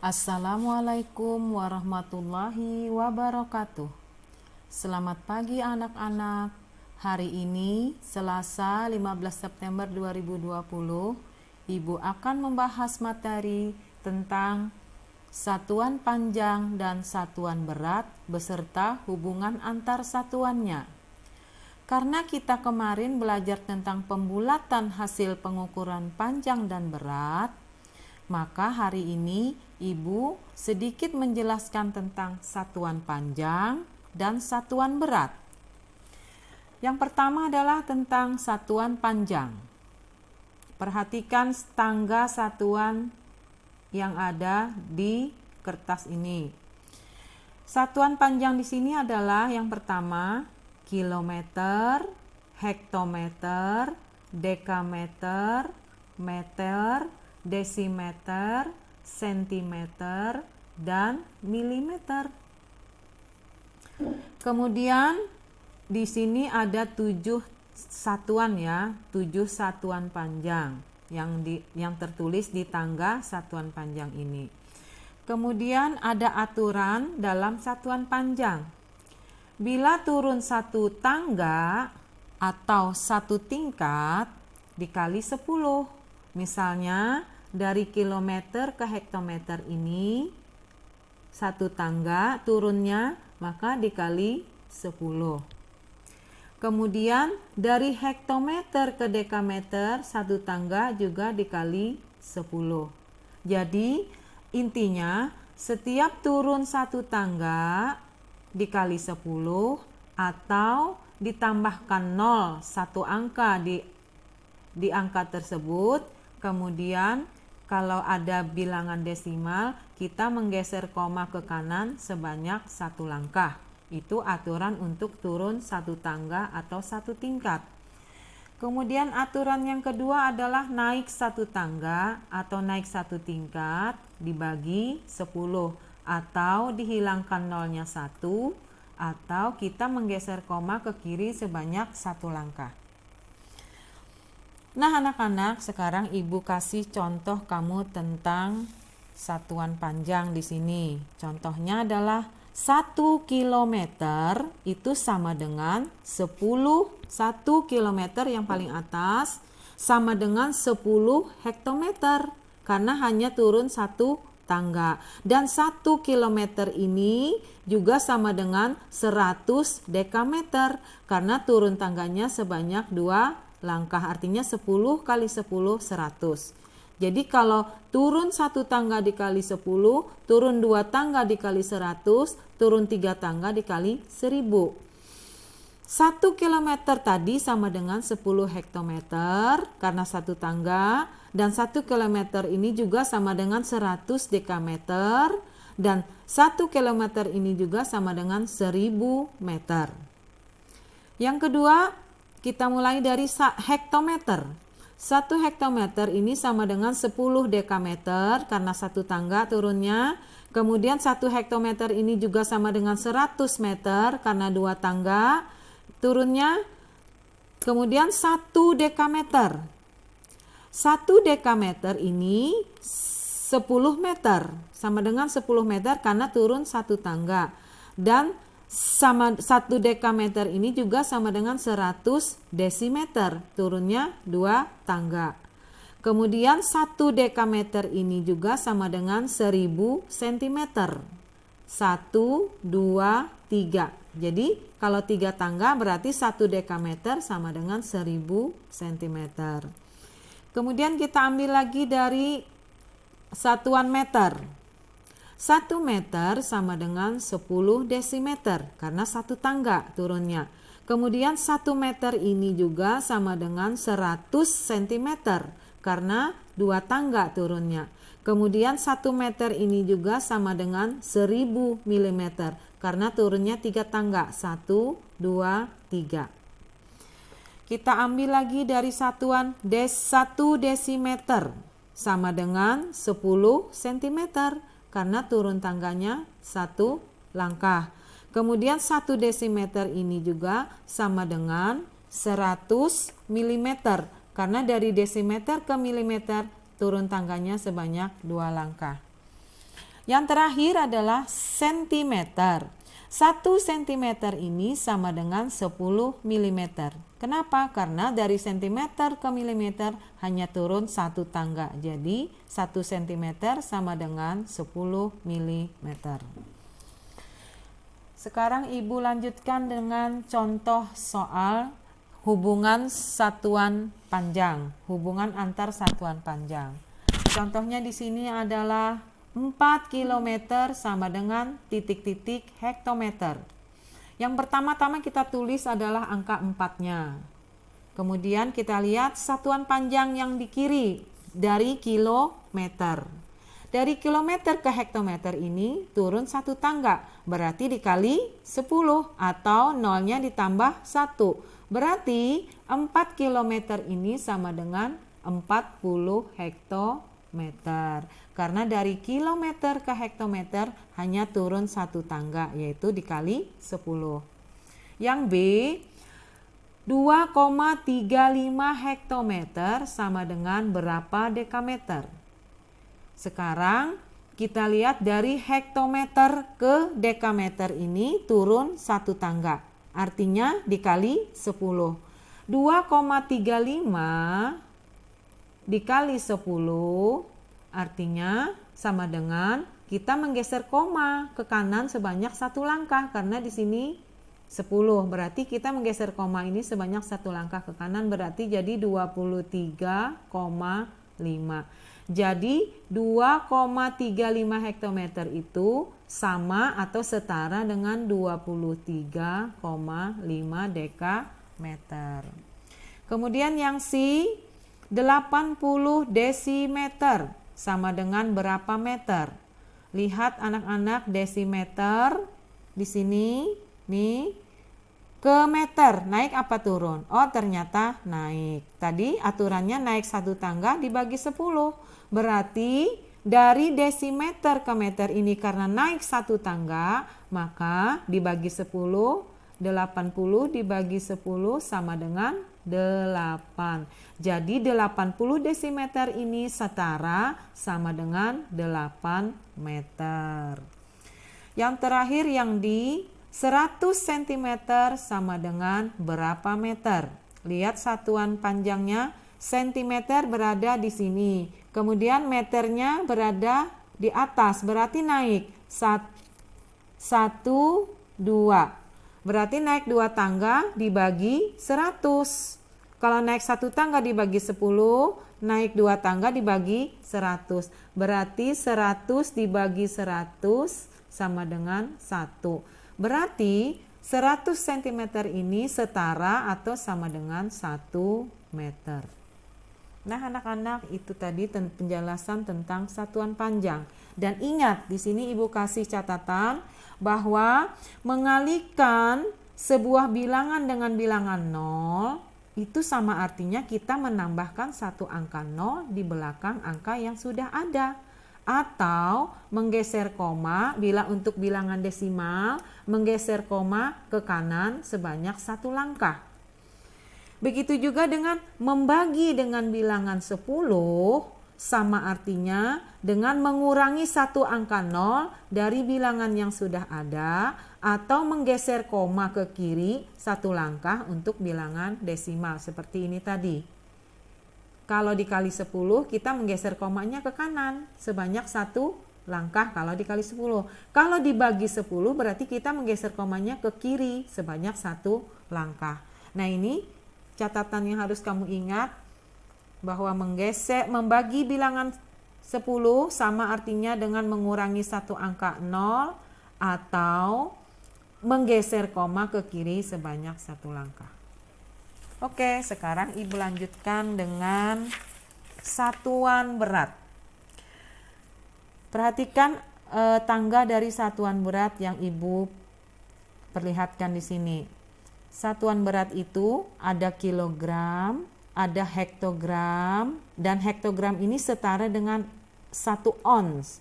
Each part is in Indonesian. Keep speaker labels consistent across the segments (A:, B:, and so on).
A: Assalamualaikum warahmatullahi wabarakatuh. Selamat pagi anak-anak. Hari ini Selasa 15 September 2020, Ibu akan membahas materi tentang satuan panjang dan satuan berat beserta hubungan antar satuannya. Karena kita kemarin belajar tentang pembulatan hasil pengukuran panjang dan berat, maka hari ini Ibu sedikit menjelaskan tentang satuan panjang dan satuan berat. Yang pertama adalah tentang satuan panjang. Perhatikan tangga satuan yang ada di kertas ini. Satuan panjang di sini adalah yang pertama kilometer, hektometer, dekameter, meter, desimeter, sentimeter, dan milimeter. Kemudian di sini ada 7 satuan ya, 7 satuan panjang yang tertulis di tangga satuan panjang ini. Kemudian ada aturan dalam satuan panjang. Bila turun satu tangga atau satu tingkat dikali 10. Misalnya dari kilometer ke hektometer ini satu tangga turunnya maka dikali 10. Kemudian dari hektometer ke dekameter satu tangga juga dikali 10. Jadi intinya setiap turun satu tangga dikali 10 atau ditambahkan 0 satu angka di angka tersebut. Kemudian kalau ada bilangan desimal, kita menggeser koma ke kanan sebanyak 1 langkah. Itu aturan untuk turun satu tangga atau satu tingkat. Kemudian aturan yang kedua adalah naik satu tangga atau naik satu tingkat dibagi 10 atau dihilangkan nolnya 1 atau kita menggeser koma ke kiri sebanyak 1 langkah. Nah anak-anak, sekarang Ibu kasih contoh kamu tentang satuan panjang di sini. Contohnya adalah 1 kilometer itu sama dengan 1 kilometer yang paling atas sama dengan 10 hektometer karena hanya turun satu tangga. Dan 1 kilometer ini juga sama dengan 100 dekameter karena turun tangganya sebanyak 2 langkah, artinya 10 kali 10 100. Jadi kalau turun satu tangga dikali 10, turun 2 tangga dikali 100, turun 3 tangga dikali 1000. 1 kilometer tadi sama dengan 10 hektometer karena satu tangga, dan 1 kilometer ini juga sama dengan 100 dekameter, dan 1 kilometer ini juga sama dengan 1000 meter. Yang kedua, kita mulai dari hektometer. 1 hektometer ini sama dengan 10 dekameter karena satu tangga turunnya. Kemudian 1 hektometer ini juga sama dengan 100 meter karena 2 tangga turunnya. Kemudian 1 dekameter. 1 dekameter ini 10 meter sama dengan 10 meter karena turun satu tangga. Dan sama 1 dekameter ini juga sama dengan 100 desimeter, turunnya 2 tangga. Kemudian 1 dekameter ini juga sama dengan 1000 cm. 1, 2, 3. Jadi kalau 3 tangga berarti 1 dekameter sama dengan 1000 cm. Kemudian kita ambil lagi dari satuan meter. 1 meter sama dengan 10 desimeter karena satu tangga turunnya. Kemudian 1 meter ini juga sama dengan 100 cm karena 2 tangga turunnya. Kemudian 1 meter ini juga sama dengan 1000 mm karena turunnya 3 tangga. 1, 2, 3. Kita ambil lagi dari satuan 1 desimeter sama dengan 10 cm. Karena turun tangganya 1 langkah. Kemudian 1 desimeter ini juga sama dengan 100 mm. Karena dari desimeter ke milimeter turun tangganya sebanyak 2 langkah. Yang terakhir adalah sentimeter. 1 cm ini sama dengan 10 mm. Kenapa? Karena dari sentimeter ke milimeter hanya turun 1 tangga. Jadi 1 cm sama dengan 10 mm. Sekarang Ibu lanjutkan dengan contoh soal hubungan satuan panjang, hubungan antar satuan panjang. Contohnya di sini adalah 4 km sama dengan titik-titik hektometer. Yang pertama-tama kita tulis adalah angka 4-nya. Kemudian kita lihat satuan panjang yang di kiri dari kilometer. Dari kilometer ke hektometer ini turun 1 tangga, berarti dikali 10 atau nolnya ditambah 1. Berarti 4 km ini sama dengan 40 hektometer. Karena dari kilometer ke hektometer hanya turun 1 tangga, yaitu dikali 10. Yang B, 2,35 hektometer sama dengan berapa dekameter? Sekarang kita lihat dari hektometer ke dekameter ini turun 1 tangga, artinya dikali 10. 2,35 dikali 10 artinya sama dengan kita menggeser koma ke kanan sebanyak 1 langkah, karena di sini 10. Berarti kita menggeser koma ini sebanyak 1 langkah ke kanan, berarti jadi 23,5. Jadi 2,35 hektometer itu sama atau setara dengan 23,5 dekameter. Kemudian yang C, 80 desimeter sama dengan berapa meter? Lihat anak-anak, desimeter di sini nih ke meter, naik apa turun? Oh, ternyata naik. Tadi aturannya naik 1 tangga dibagi 10. Berarti dari desimeter ke meter ini karena naik 1 tangga, maka dibagi 10, 80 dibagi 10 sama dengan 8. Jadi 80 desimeter ini setara sama dengan 8 meter. Yang terakhir yang di 100 cm sama dengan berapa meter? Lihat satuan panjangnya, sentimeter berada di sini. Kemudian meternya berada di atas, berarti naik 1, 2. Berarti naik 2 tangga dibagi 100. Kalau naik 1 tangga dibagi 10, naik 2 tangga dibagi 100. Berarti 100 dibagi 100 sama dengan 1. Berarti 100 cm ini setara atau sama dengan 1 meter. Nah, anak-anak, itu tadi penjelasan tentang satuan panjang. Dan ingat, di sini Ibu kasih catatan bahwa mengalihkan sebuah bilangan dengan bilangan 0 itu sama artinya kita menambahkan 1 angka 0 di belakang angka yang sudah ada. Atau menggeser koma bila untuk bilangan desimal, menggeser koma ke kanan sebanyak 1 langkah. Begitu juga dengan membagi dengan bilangan 10, sama artinya dengan mengurangi 1 angka 0 dari bilangan yang sudah ada, atau menggeser koma ke kiri 1 langkah untuk bilangan desimal seperti ini tadi. Kalau dikali 10 kita menggeser komanya ke kanan sebanyak 1 langkah kalau dikali 10. Kalau dibagi 10 berarti kita menggeser komanya ke kiri sebanyak 1 langkah. Nah, ini catatan yang harus kamu ingat, bahwa membagi bilangan 10 sama artinya dengan mengurangi 1 angka 0 atau menggeser koma ke kiri sebanyak 1 langkah. Oke, sekarang Ibu lanjutkan dengan satuan berat. Perhatikan tangga dari satuan berat yang Ibu perlihatkan di sini. Satuan berat itu ada kilogram, ada hektogram, dan hektogram ini setara dengan 1 ons.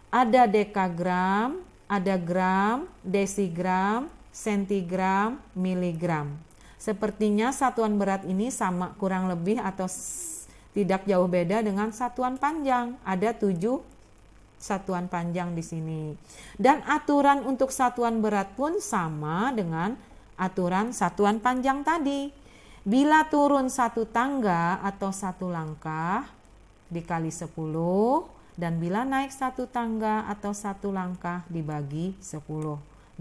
A: Ada dekagram, ada gram, desigram, sentigram, miligram. Sepertinya satuan berat ini sama kurang lebih atau tidak jauh beda dengan satuan panjang. Ada 7 satuan panjang di sini. Dan aturan untuk satuan berat pun sama dengan aturan satuan panjang tadi. Bila turun satu tangga atau satu langkah dikali 10, dan bila naik satu tangga atau satu langkah dibagi 10.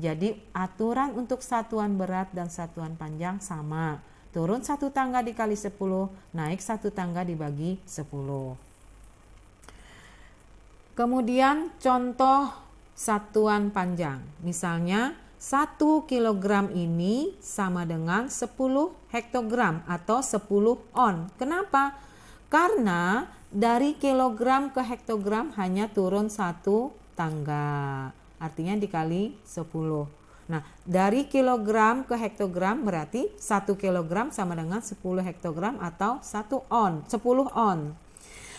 A: Jadi aturan untuk satuan berat dan satuan panjang sama. Turun satu tangga dikali 10, naik satu tangga dibagi 10. Kemudian contoh satuan panjang. Misalnya 1 kilogram ini sama dengan 10 hektogram atau 10 on. Kenapa? Karena dari kilogram ke hektogram hanya turun satu tangga. Artinya dikali 10. Nah, dari kilogram ke hektogram berarti 1 kilogram sama dengan 10 hektogram atau 10 on.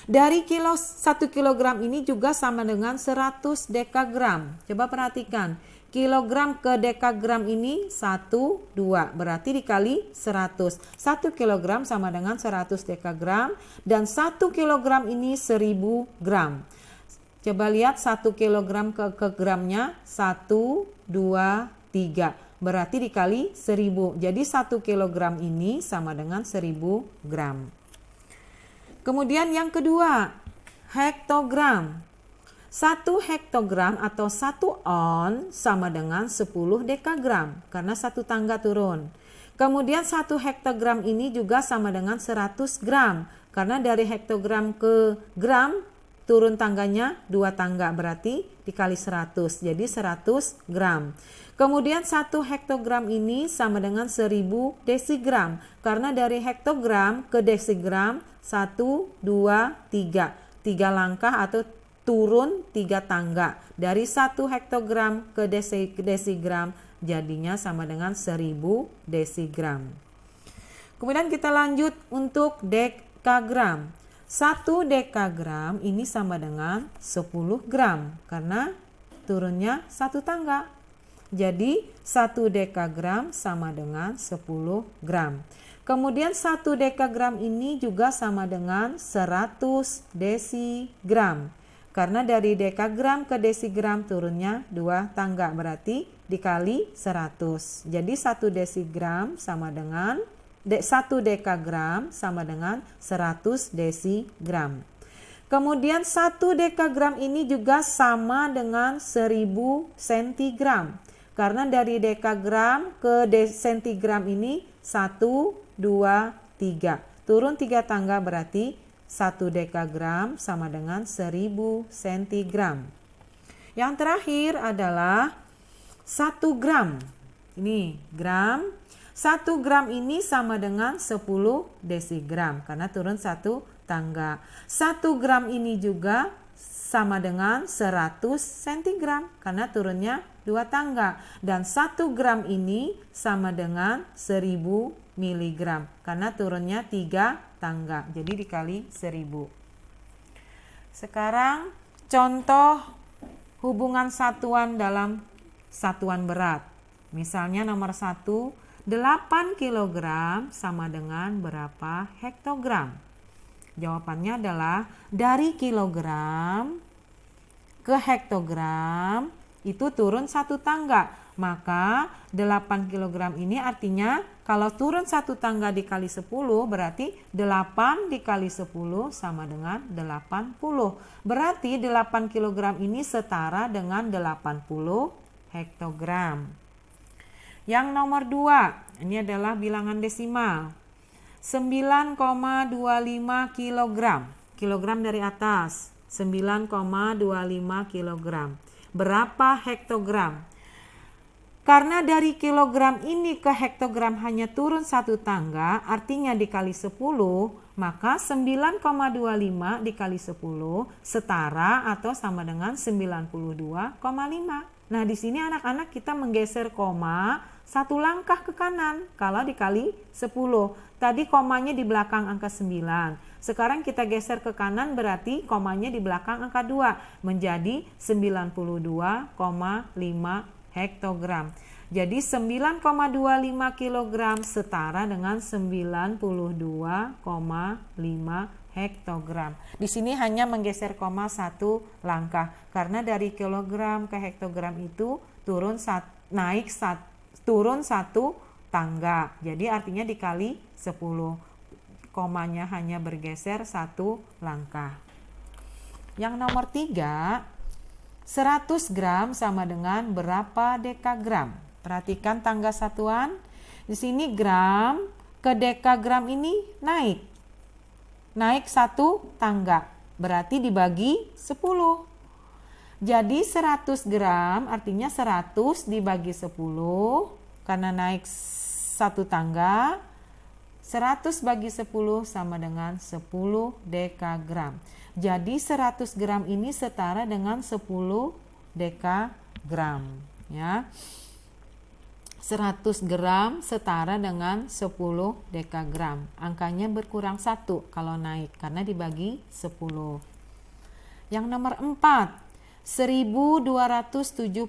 A: Dari 1 kilogram ini juga sama dengan 100 dekagram. Coba perhatikan, kilogram ke dekagram ini 1, 2, berarti dikali 100. 1 kilogram sama dengan 100 dekagram dan 1 kilogram ini 1000 gram. Coba lihat 1 kilogram ke gramnya 1, 2, 3. Berarti dikali 1000. Jadi 1 kilogram ini sama dengan 1000 gram. Kemudian yang kedua, hektogram. 1 hektogram atau 1 on sama dengan 10 dekagram karena satu tangga turun. Kemudian 1 hektogram ini juga sama dengan 100 gram karena dari hektogram ke gram turun tangganya 2 tangga berarti dikali 100 jadi 100 gram. Kemudian 1 hektogram ini sama dengan 1000 desigram karena dari hektogram ke desigram 1, 2, 3. 3 langkah atau turun 3 tangga. Dari 1 hektogram ke desigram jadinya sama dengan 1000 desigram. Kemudian kita lanjut untuk dekagram. 1 dekagram ini sama dengan 10 gram karena turunnya 1 tangga. Jadi 1 dekagram sama dengan 10 gram. Kemudian 1 dekagram ini juga sama dengan 100 desigram. Karena dari dekagram ke desigram turunnya 2 tangga berarti dikali 100. Jadi 1 desigram sama dengan 1 dekagram sama dengan 100 desigram. Kemudian 1 dekagram ini juga sama dengan 1000 sentigram. Karena dari dekagram ke sentigram ini 1, 2, 3. Turun 3 tangga berarti 1 dekagram sama dengan 1000 sentigram. Yang terakhir adalah 1 gram. Ini gram. 1 gram ini sama dengan 10 desigram karena turun 1 tangga. 1 gram ini juga sama dengan 100 sentigram karena turunnya 2 tangga. Dan 1 gram ini sama dengan 1000 miligram karena turunnya 3 tangga. Jadi dikali 1000. Sekarang contoh hubungan satuan dalam satuan berat. Misalnya nomor 1, 8 kg sama dengan berapa hektogram? Jawabannya adalah dari kilogram ke hektogram itu turun 1 tangga. Maka 8 kg ini artinya kalau turun 1 tangga dikali 10 berarti 8 dikali 10 sama dengan 80. Berarti 8 kg ini setara dengan 80 hektogram. Yang nomor 2, ini adalah bilangan desimal. 9,25 kg. Kilogram dari atas. 9,25 kg. Berapa hektogram? Karena dari kilogram ini ke hektogram hanya turun 1 tangga, artinya dikali 10, maka 9,25 dikali 10 setara atau sama dengan 92,5. Nah, di sini anak-anak kita menggeser koma 1 langkah ke kanan kalau dikali 10. Tadi komanya di belakang angka 9. Sekarang kita geser ke kanan berarti komanya di belakang angka 2 menjadi 92,5 hektogram. Jadi 9,25 kg setara dengan 92,5 hektogram. Di sini hanya menggeser koma 1 langkah karena dari kilogram ke hektogram itu turun 1 tangga. Jadi artinya dikali 10. Komanya hanya bergeser 1 langkah. Yang nomor 3, 100 gram sama dengan berapa dekagram? Perhatikan tangga satuan. Di sini gram ke dekagram ini naik. Naik 1 tangga. Berarti dibagi 10. Jadi 100 gram artinya 100 dibagi 10. Karena naik 1 tangga. 100 bagi 10 sama dengan 10 dekagram. Jadi 100 gram ini setara dengan 10 dekagram. Ya. 100 gram setara dengan 10 dekagram. Angkanya berkurang 1 kalau naik karena dibagi 10. Yang nomor 4, 1275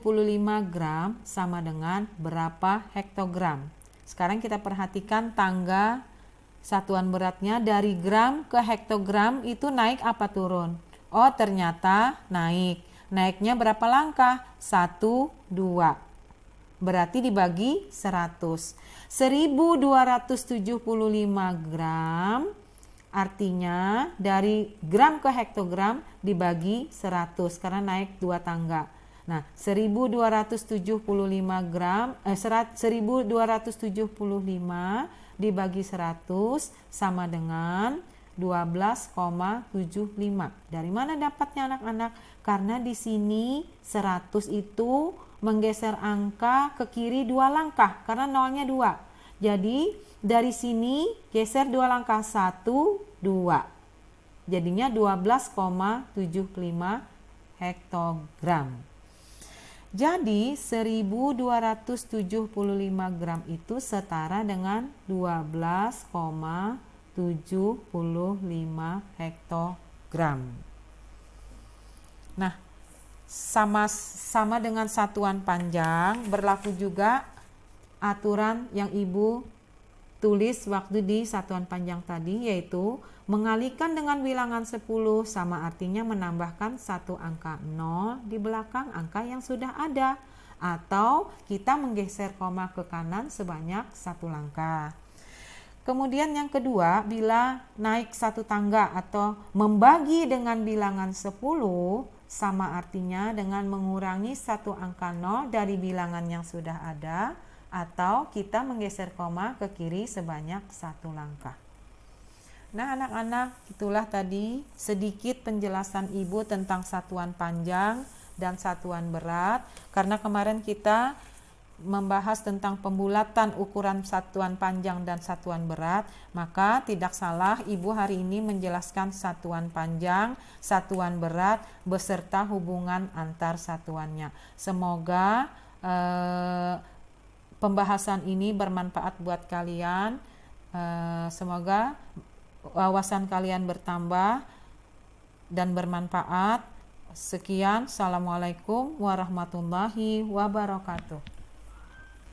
A: gram sama dengan berapa hektogram? Sekarang kita perhatikan tangga satuan beratnya dari gram ke hektogram itu naik apa turun? Oh ternyata naik. Naiknya berapa langkah? 1, 2. Berarti dibagi 100. 1275 gram artinya dari gram ke hektogram dibagi 100 karena naik 2 tangga. Nah, 1275 gram 1275 dibagi 100 sama dengan 12,75. Dari mana dapatnya anak-anak? Karena di sini 100 itu menggeser angka ke kiri 2 langkah karena nolnya 2. Jadi dari sini geser 2 langkah 1, 2. Jadinya 12,75 hektogram. Jadi 1275 gram itu setara dengan 12,75 hektogram. Nah, sama dengan satuan panjang berlaku juga aturan yang Ibu tulis waktu di satuan panjang tadi, yaitu mengalihkan dengan bilangan 10 sama artinya menambahkan satu angka 0 di belakang angka yang sudah ada, atau kita menggeser koma ke kanan sebanyak 1 langkah. Kemudian yang kedua, bila naik 1 tangga atau membagi dengan bilangan 10 sama artinya dengan mengurangi 1 angka 0 dari bilangan yang sudah ada, atau kita menggeser koma ke kiri sebanyak 1 langkah. Nah anak-anak, itulah tadi sedikit penjelasan Ibu tentang satuan panjang dan satuan berat. Karena kemarin kita membahas tentang pembulatan ukuran satuan panjang dan satuan berat, maka tidak salah Ibu hari ini menjelaskan satuan panjang, satuan berat beserta hubungan antar satuannya. Semoga pembahasan ini bermanfaat buat kalian. Semoga wawasan kalian bertambah dan bermanfaat. Sekian, assalamualaikum warahmatullahi wabarakatuh.